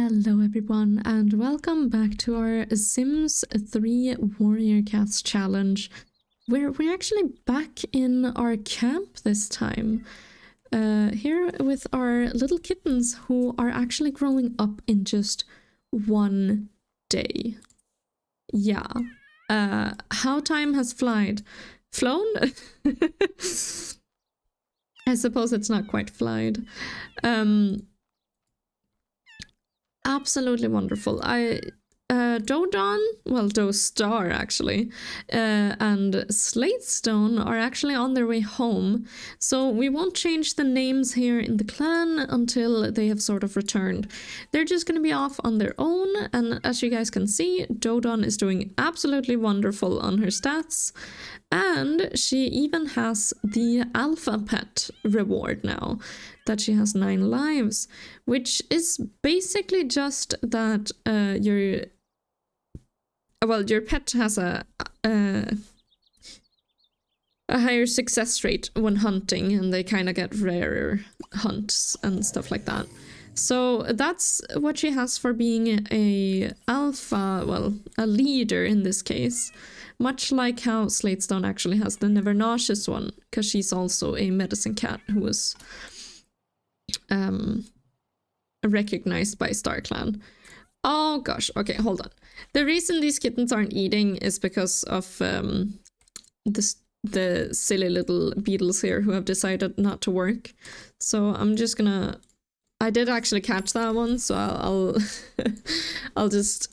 Hello everyone and welcome back to our Sims 3 Warrior Cats challenge, where we're actually back in our camp this time, here with our little kittens who are actually growing up in just one day. Yeah, how time has flown? I suppose it's not quite flied. Absolutely wonderful. Star actually, and Slatestone are actually on their way home, so we won't change the names here in the clan until they have sort of returned. They're just going to be off on their own, and as you guys can see, Dodon is doing absolutely wonderful on her stats, and she even has the alpha pet reward now, that she has 9 lives, which is basically just that your pet has a higher success rate when hunting, and they kind of get rarer hunts and stuff like that. So that's what she has for being a leader in this case. Much like how Slatestone actually has the Never Nauseous one, because she's also a medicine cat who was recognized by StarClan. Oh gosh, okay, hold on. The reason these kittens aren't eating is because of the silly little beetles here who have decided not to work. So I'm just gonna... I did actually catch that one, so I'll I'll just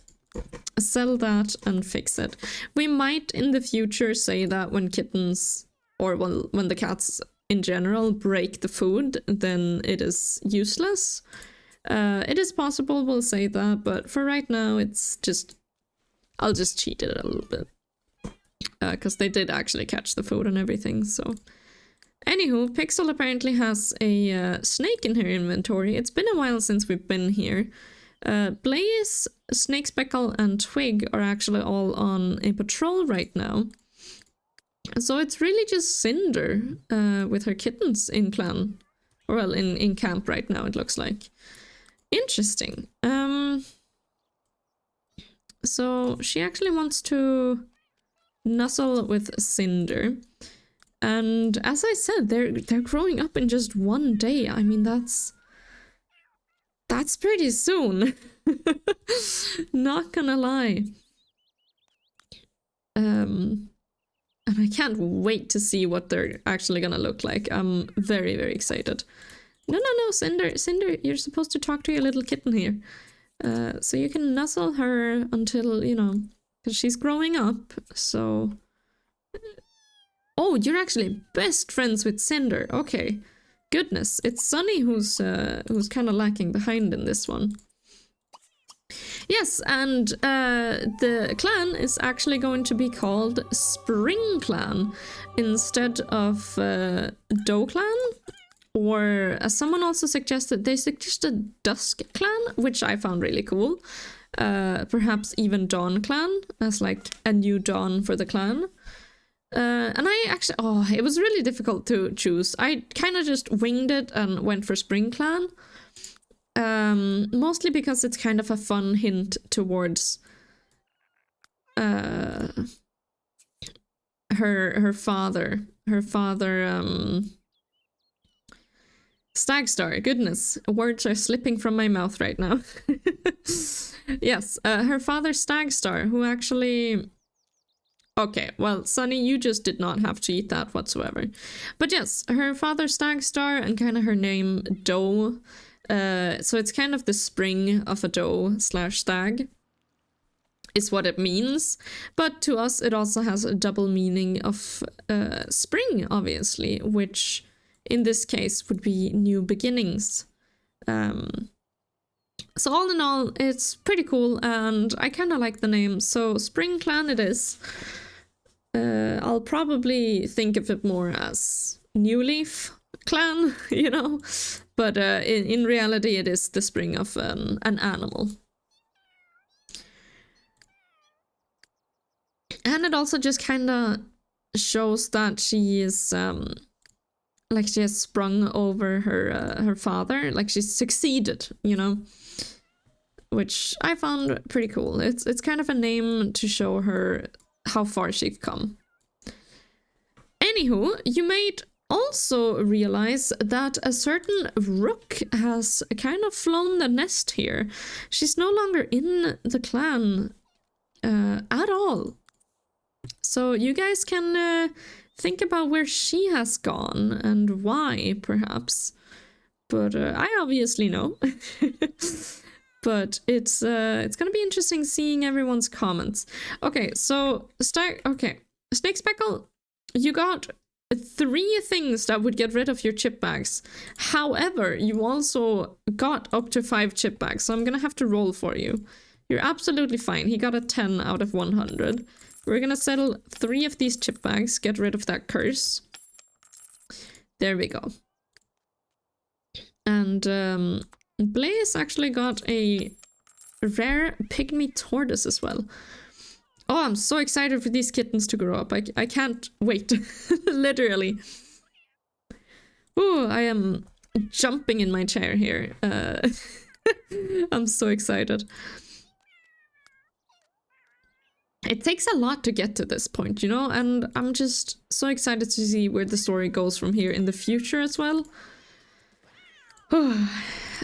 sell that and fix it. We might in the future say that when kittens, or when the cats in general break the food, then it is useless. It is possible we'll say that, but for right now it's just... I'll just cheat it a little bit. Because they did actually catch the food and everything, so... Anywho, Pixel apparently has a snake in her inventory. It's been a while since we've been here. Blaze, Snake Speckle, and Twig are actually all on a patrol right now. So it's really just Cinder with her kittens in clan. Or well, in camp right now, it looks like. Interesting. So she actually wants to nuzzle with Cinder. And as I said, they're growing up in just one day. I mean, that's pretty soon. Not gonna lie. And I can't wait to see what they're actually gonna look like. I'm very, very excited. No, Cinder, you're supposed to talk to your little kitten here. So you can nuzzle her until, you know, because she's growing up, so... Oh, you're actually best friends with Cinder. Okay. Goodness, it's Sunny who's kind of lacking behind in this one. Yes, and the clan is actually going to be called Spring Clan instead of Doe Clan. Or, as someone also suggested, they suggested Dusk Clan, which I found really cool. Perhaps even Dawn Clan, as like a new dawn for the clan. And I actually... Oh, it was really difficult to choose. I kind of just winged it and went for Spring Clan. Mostly because it's kind of a fun hint towards... her father. Her father, Stagstar. Goodness, words are slipping from my mouth right now. Yes, her father Stagstar, who actually... Okay, well, Sunny, you just did not have to eat that whatsoever. But yes, her father Stagstar and kind of her name Doe. So it's kind of the spring of a doe / stag is what it means. But to us, it also has a double meaning of spring, obviously, which in this case would be new beginnings. So all in all, it's pretty cool, and I kind of like the name. So Spring Clan it is. I'll probably think of it more as New Leaf Clan, you know, but in reality it is the spring of an animal. And it also just kind of shows that she is like she has sprung over her father, like she's succeeded, you know. which I found pretty cool. It's kind of a name to show her how far she's come. Anywho, you might also realize that a certain rook has kind of flown the nest here. She's no longer in the clan at all. So you guys can think about where she has gone and why, perhaps. But I obviously know. But it's gonna be interesting seeing everyone's comments. Okay, so Snake Speckle, you got 3 things that would get rid of your chip bags. However, you also got up to 5 chip bags, so I'm gonna have to roll for you. You're absolutely fine. He got a 10 out of 100. We're gonna settle 3 of these chip bags, get rid of that curse. There we go. And Blaze actually got a rare pygmy tortoise as well. Oh, I'm so excited for these kittens to grow up. I can't wait. Literally. Ooh, I am jumping in my chair here. I'm so excited. It takes a lot to get to this point, you know? And I'm just so excited to see where the story goes from here in the future as well.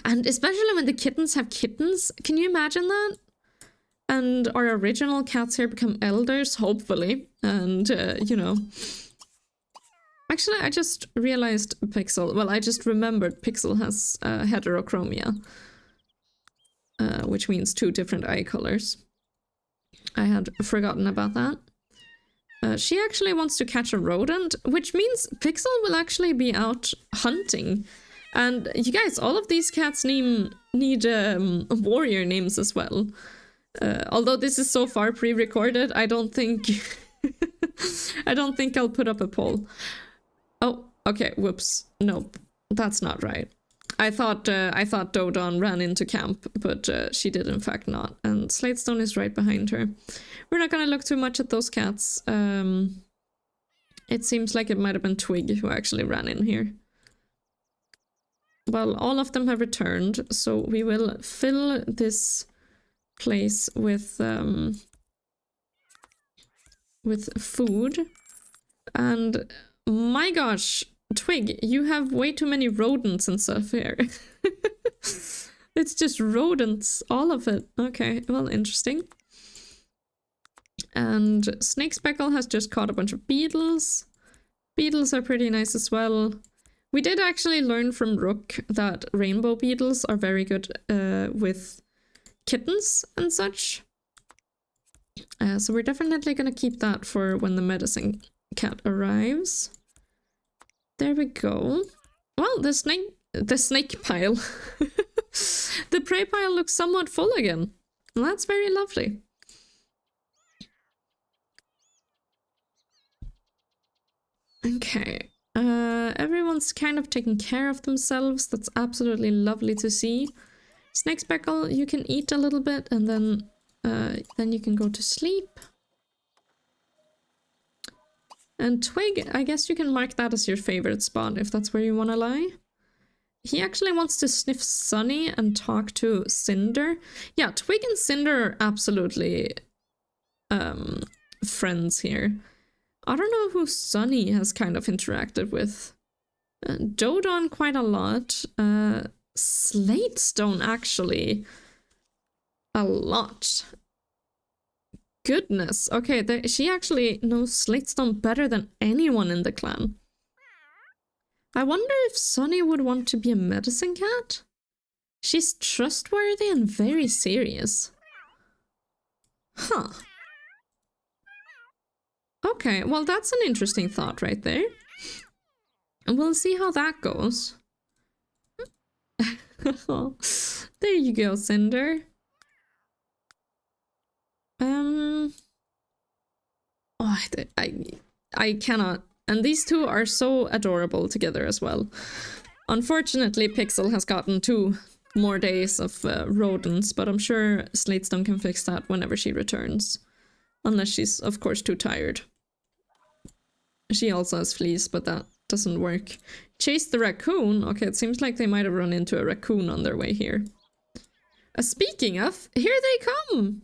And especially when the kittens have kittens. Can you imagine that? And our original cats here become elders, hopefully. And, you know. Actually, I just realized Pixel. Well, I just remembered Pixel has heterochromia. Which means 2 different eye colors. I had forgotten about that. She actually wants to catch a rodent, which means Pixel will actually be out hunting. And you guys, all of these cats need warrior names as well. Although this is so far pre-recorded, I don't think I'll put up a poll. Oh, okay, whoops. Nope, that's not right. I thought Dodon ran into camp, but she did in fact not. And Slatestone is right behind her. We're not gonna look too much at those cats. It seems like it might have been Twig who actually ran in here. Well, all of them have returned, so we will fill this place with food. And my gosh, Twig, you have way too many rodents and stuff here. It's just rodents, all of it. Okay, well, interesting. And Snake Speckle has just caught a bunch of beetles. Beetles are pretty nice as well. We did actually learn from Rook that rainbow beetles are very good with kittens and such. So we're definitely gonna keep that for when the medicine cat arrives. There we go. Well, the snake pile. The prey pile looks somewhat full again. Well, that's very lovely. Okay. Everyone's kind of taking care of themselves. That's absolutely lovely to see. Snake Speckle, you can eat a little bit and then you can go to sleep. And Twig, I guess you can mark that as your favorite spot if that's where you want to lie. He actually wants to sniff Sunny and talk to Cinder. Yeah, Twig and Cinder are absolutely friends here. I don't know who Sunny has kind of interacted with. Dodon quite a lot. Slatestone actually a lot. Goodness. Okay, she actually knows Slatestone better than anyone in the clan. I wonder if Sunny would want to be a medicine cat? She's trustworthy and very serious. Huh. Okay, well that's an interesting thought right there. And we'll see how that goes. There you go, Cinder. Oh, I cannot. And these two are so adorable together as well. Unfortunately, Pixel has gotten 2 more days of rodents, but I'm sure Slatestone can fix that whenever she returns. Unless she's, of course, too tired. She also has fleas, but that doesn't work. Chase the raccoon? Okay, it seems like they might have run into a raccoon on their way here. Speaking of, here they come!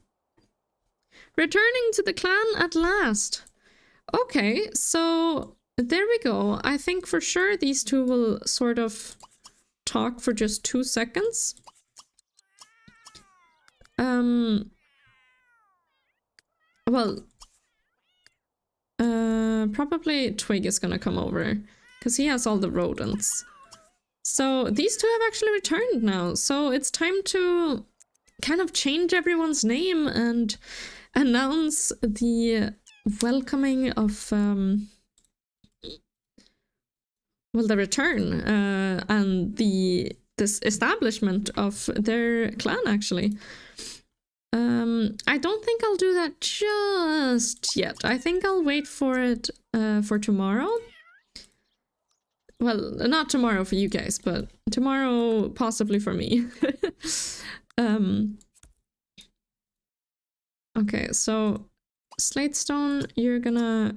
Returning to the clan at last. Okay, so there we go. I think for sure these two will sort of talk for just 2 seconds. Well, probably Twig is gonna come over because he has all the rodents. So these two have actually returned now. So it's time to kind of change everyone's name and announce the welcoming of well, the return and this establishment of their clan actually. I don't think I'll do that just yet. I think I'll wait for it for tomorrow. Well, not tomorrow for you guys, but tomorrow possibly for me. Okay, so Slatestone, you're gonna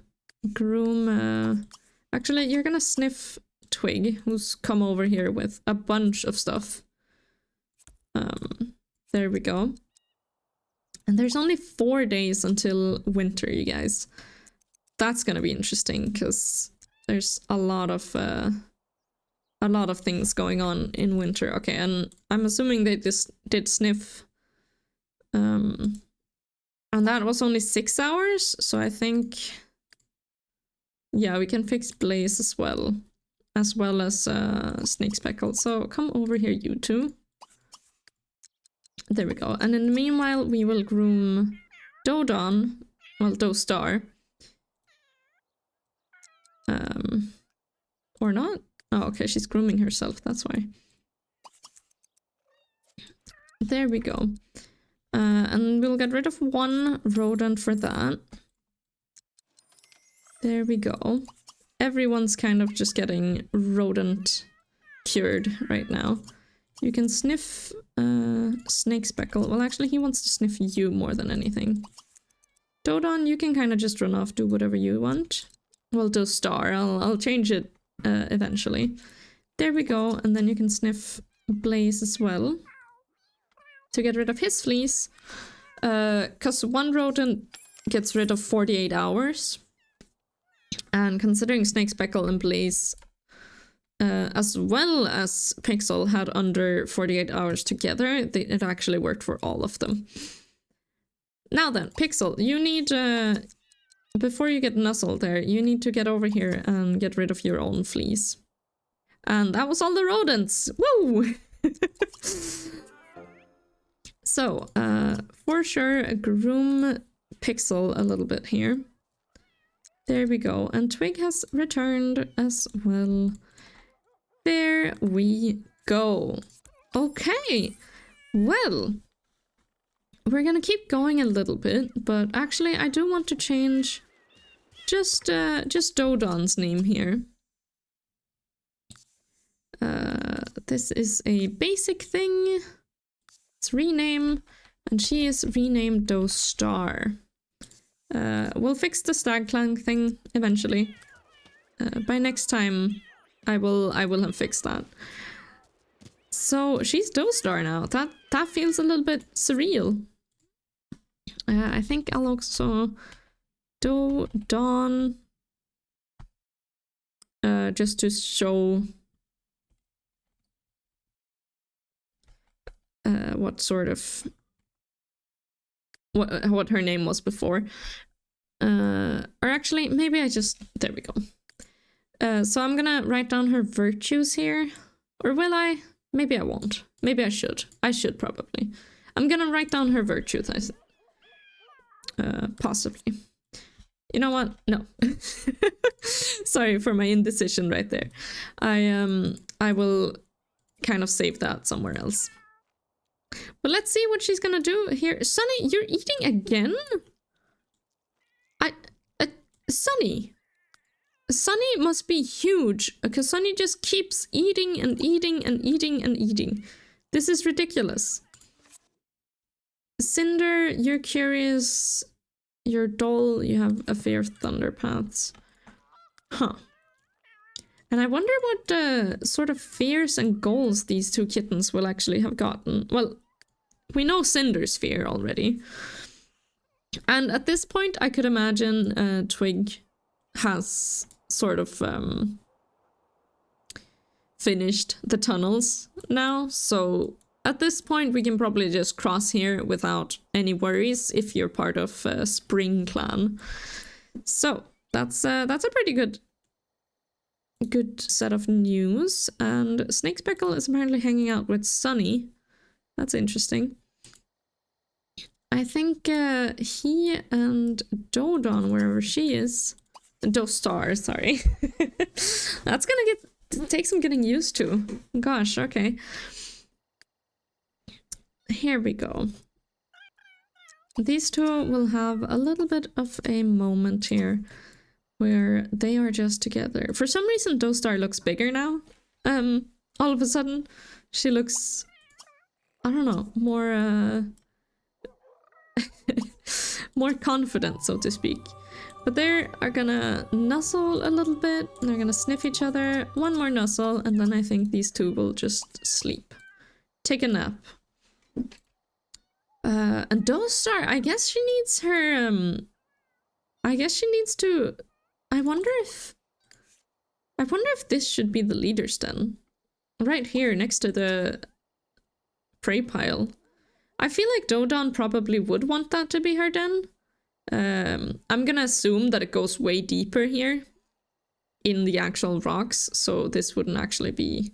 groom... actually, you're gonna sniff Twig, who's come over here with a bunch of stuff. There we go. And there's only 4 days until winter, you guys. That's gonna be interesting, because there's a lot of things going on in winter. Okay, and I'm assuming they just did sniff. And that was only 6 hours, so I think... Yeah, we can fix Blaze as well as Snake Speckle. So come over here, you two. There we go. And in the meanwhile, we will groom Dodon, well, Dostar. Or not? Oh, okay, she's grooming herself, that's why. There we go. And we'll get rid of 1 rodent for that. There we go. Everyone's kind of just getting rodent cured right now. You can sniff Snake Speckle. Well, actually, he wants to sniff you more than anything. Dodon, you can kind of just run off, do whatever you want. Well, Dostar, I'll change it eventually. There we go, and then you can sniff Blaze as well. To get rid of his fleas. Because 1 rodent gets rid of 48 hours. And considering Snake Speckle and Blaze, as well as Pixel, had under 48 hours together, it actually worked for all of them. Now then, Pixel, you need, before you get nuzzled there, you need to get over here and get rid of your own fleas. And that was all the rodents! Woo! So, for sure, groom Pixel a little bit here. There we go, and Twig has returned as well. There we go. Okay, well, we're gonna keep going a little bit, but actually I do want to change just Dodon's name here. This is a basic thing. It's rename, and she is renamed Dostar. We'll fix the Stag Clan thing eventually. By next time, I will have fixed that. So she's Dostar now. That feels a little bit surreal. I think I'll also Dodon, just to show what sort of what her name was before. Or actually, maybe I just... There we go. So I'm gonna write down her virtues here. Or will I? Maybe I won't. Maybe I should. I should probably. I'm gonna write down her virtues, possibly. You know what? No. Sorry for my indecision right there. I will kind of save that somewhere else. But let's see what she's gonna do here. Sunny, you're eating again? Sunny must be huge, because Sunny just keeps eating and eating and eating and eating. This is ridiculous. Cinder, you're curious. You're dull. You have a fear of thunder paths. Huh. And I wonder what sort of fears and goals these two kittens will actually have gotten. Well, we know Cinder Sphere already. And at this point, I could imagine Twig has sort of finished the tunnels now. So at this point, we can probably just cross here without any worries if you're part of Spring Clan. So that's a pretty good set of news. And Snake Speckle is apparently hanging out with Sunny. That's interesting. I think he and Dodon, wherever she is, Dostar, sorry. That's gonna take some getting used to. Gosh, okay. Here we go. These two will have a little bit of a moment here where they are just together. For some reason, Dostar looks bigger now. All of a sudden, she looks, I don't know, more more confident, so to speak. But they are gonna nuzzle a little bit. They're gonna sniff each other. One more nuzzle, and then I think these two will just sleep. Take a nap. And Dostar, I guess she needs her, I guess she needs to, I wonder if this should be the leader's den. Right here, next to the prey pile. I feel like Dodon probably would want that to be her den. I'm gonna assume that it goes way deeper here in the actual rocks, so this wouldn't actually be...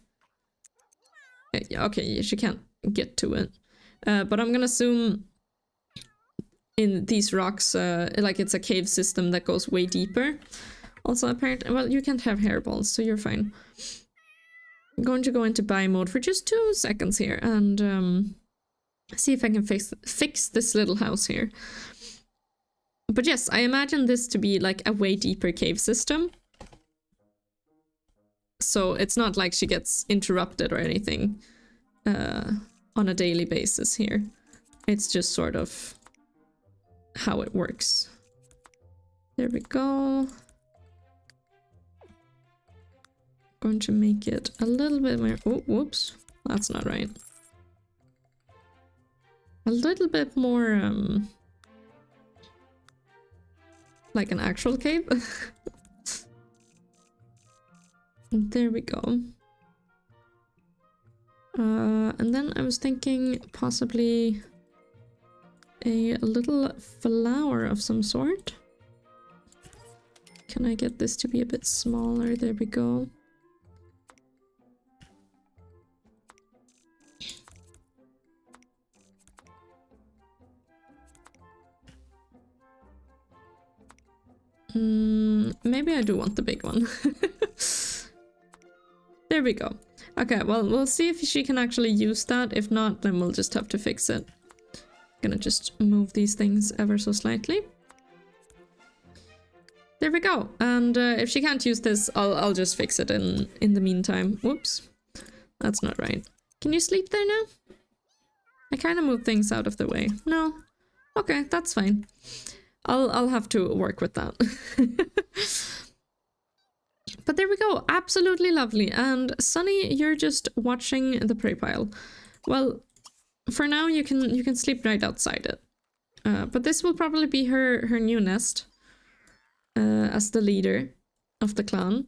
Okay, she can't get to it. But I'm gonna assume in these rocks, like it's a cave system that goes way deeper. Also, apparently, well, you can't have hairballs, so you're fine. I'm going to go into buy mode for just 2 seconds here and see if I can fix this little house here. But yes, I imagine this to be like a way deeper cave system. So it's not like she gets interrupted or anything on a daily basis here. It's just sort of how it works. There we go. Going to make it a little bit more... Oh, whoops. That's not right. A little bit more, like an actual cave. There we go. And then I was thinking possibly a little flower of some sort. Can I get this to be a bit smaller? There we go. Maybe I do want the big one. There we go. Okay, well, we'll see if she can actually use that. If not, then we'll just have to fix it. Gonna just move these things ever so slightly. There we go. And if she can't use this, I'll just fix it in the meantime. Whoops. That's not right. Can you sleep there now? I kind of moved things out of the way. No. Okay, that's fine. I'll have to work with that. But there we go. Absolutely lovely. And Sunny, you're just watching the prey pile. Well, for now you can sleep right outside it. But this will probably be her new nest as the leader of the clan.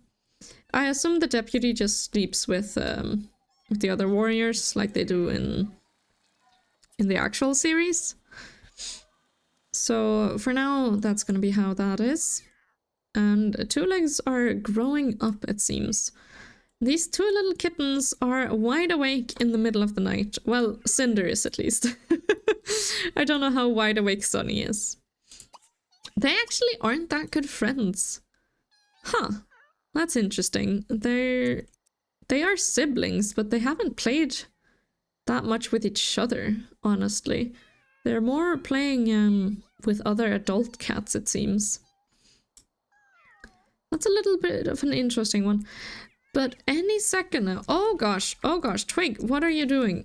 I assume the deputy just sleeps with the other warriors like they do in the actual series. So for now, that's gonna be how that is. And Two Legs are growing up, it seems. These two little kittens are wide awake in the middle of the night. Well, Cinder is at least. I don't know how wide awake Sunny is. They actually aren't that good friends. Huh. That's interesting. They are siblings, but they haven't played that much with each other, honestly. They're more playing with other adult cats, it seems. That's a little bit of an interesting one. But any second now... Oh gosh, Twig, what are you doing?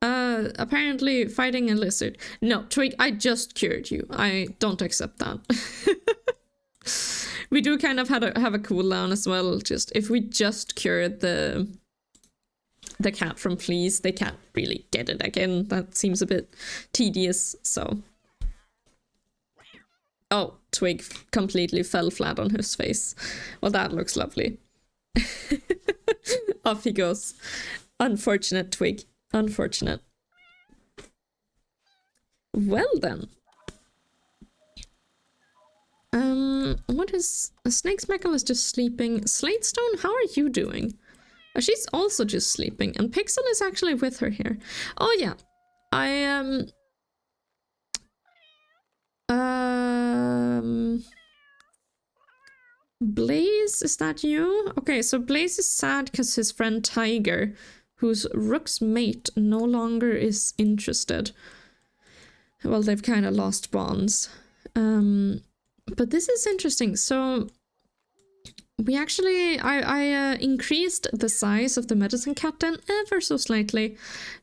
Apparently fighting a lizard. No, Twig, I just cured you. I don't accept that. We do kind of have a cooldown as well. Just if we just cured the the cat from fleas, they can't really get it again. That seems a bit tedious, so... Oh, Twig completely fell flat on his face. Well, that looks lovely. Off he goes. Unfortunate, Twig. Unfortunate. Well then. What is... Snake Smackle is just sleeping. Slatestone, how are you doing? Oh, she's also just sleeping. And Pixel is actually with her here. Oh yeah. Blaze, is that you? Okay, so Blaze is sad because his friend Tiger, who's Rook's mate, no longer is interested. Well, they've kind of lost bonds. But this is interesting. So we actually, I increased the size of the medicine cat den ever so slightly,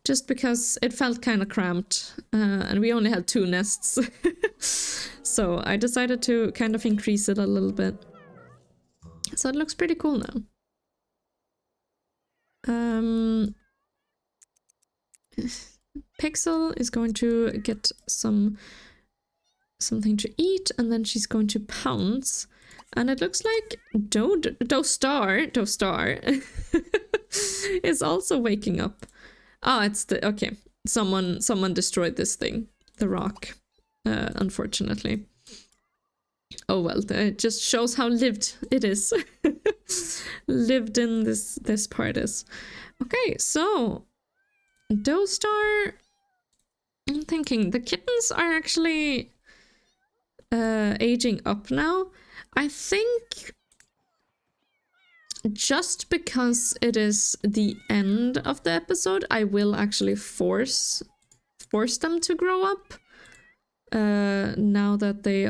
just because it felt kind of cramped, and we only had 2 nests. So I decided to kind of increase it a little bit. So it looks pretty cool now. Pixel is going to get something to eat, and then she's going to pounce. And it looks like Dostar is also waking up. Oh, it's the... Okay. Someone destroyed this thing. The rock. Unfortunately. Oh well, it just shows how lived it is. Lived in this part is. Okay, so... Dostar... I'm thinking, the kittens are actually... aging up now. I think just because it is the end of the episode, I will actually force them to grow up. Now that they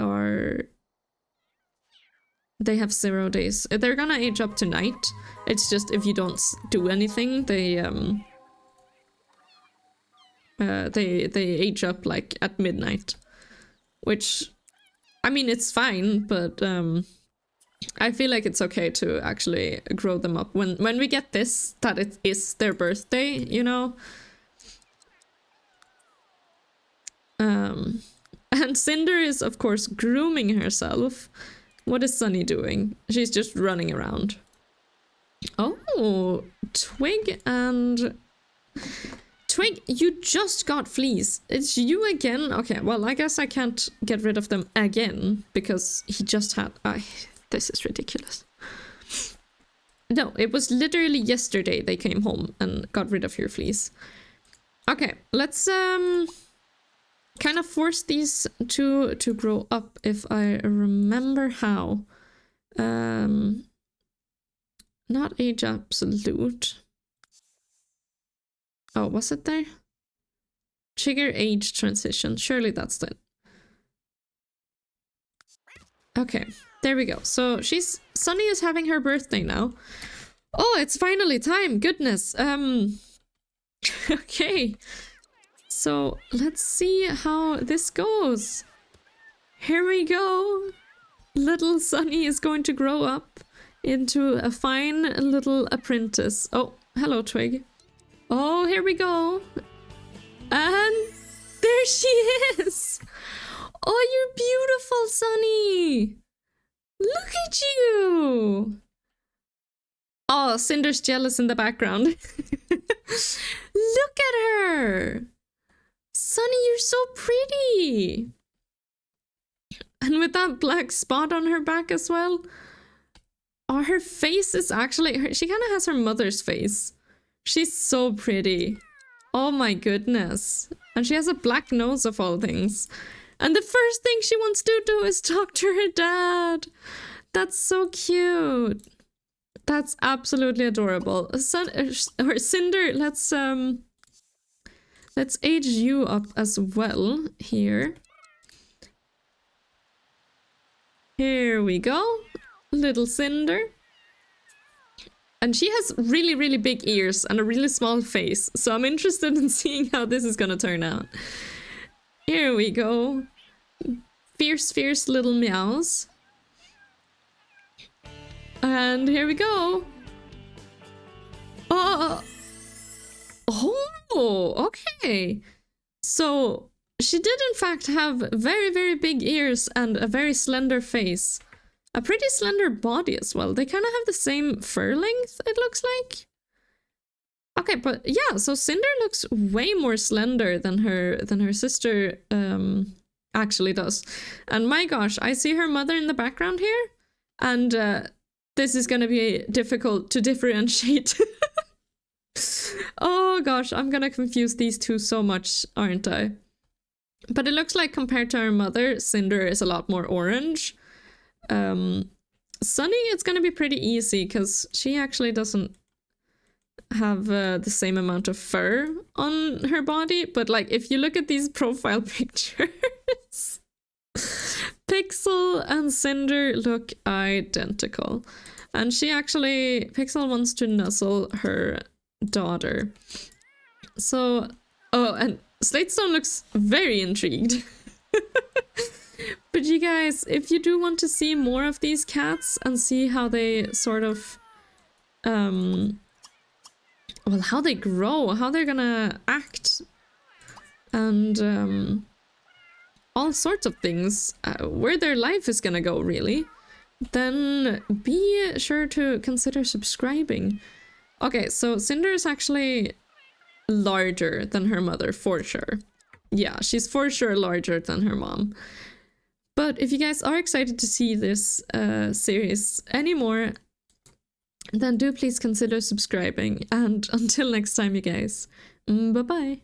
have 0 days. They're gonna age up tonight. It's just if you don't do anything, they age up like at midnight, which, I mean, it's fine, but I feel like it's okay to actually grow them up when we get this, that it is their birthday, you know? And Cinder is, of course, grooming herself. What is Sunny doing? She's just running around. Oh, Twig, you just got fleas. It's you again? Okay, well, I guess I can't get rid of them again, because he just had... this is ridiculous. No, it was literally yesterday they came home and got rid of your fleas. Okay, let's kind of force these to grow up, if I remember how. Not age absolute. Oh, was it there? Trigger age transition. Surely that's it. Okay, there we go. So Sunny is having her birthday now. Oh, it's finally time. Goodness. Okay. So let's see how this goes. Here we go. Little Sunny is going to grow up into a fine little apprentice. Oh, hello, Twig. Oh, here we go. And there she is. Oh, you're beautiful, Sunny. Look at you. Oh, Cinder's jealous in the background. Look at her. Sunny, you're so pretty. And with that black spot on her back as well. Oh, her face is actually... She kind of has her mother's face. She's so pretty. Oh my goodness. And she has a black nose of all things. And the first thing she wants to do is talk to her dad. That's so cute. That's absolutely adorable. Cinder, let's age you up as well here. Here we go. Little Cinder. And she has really, really big ears and a really small face. So I'm interested in seeing how this is gonna turn out. Here we go. Fierce, fierce little meows. And here we go. Oh! Oh, okay. So she did in fact have very, very big ears and a very slender face. A pretty slender body as well. They kind of have the same fur length, it looks like. Okay, but yeah, so Cinder looks way more slender than her sister actually does. And my gosh, I see her mother in the background here, and this is gonna be difficult to differentiate. Oh gosh, I'm gonna confuse these two so much, aren't I? But it looks like compared to her mother, Cinder is a lot more orange. Sunny, it's gonna be pretty easy because she actually doesn't have the same amount of fur on her body. But like, if you look at these profile pictures, Pixel and Cinder look identical. And Pixel wants to nuzzle her daughter. So, oh, and Slatestone looks very intrigued. But you guys, if you do want to see more of these cats and see how they sort of, well, how they grow, how they're gonna act, and all sorts of things, where their life is gonna go, really, then be sure to consider subscribing. Okay, so Cinder is actually larger than her mother, for sure. Yeah, she's for sure larger than her mom. But if you guys are excited to see this series anymore, then do please consider subscribing. And until next time, you guys, bye-bye.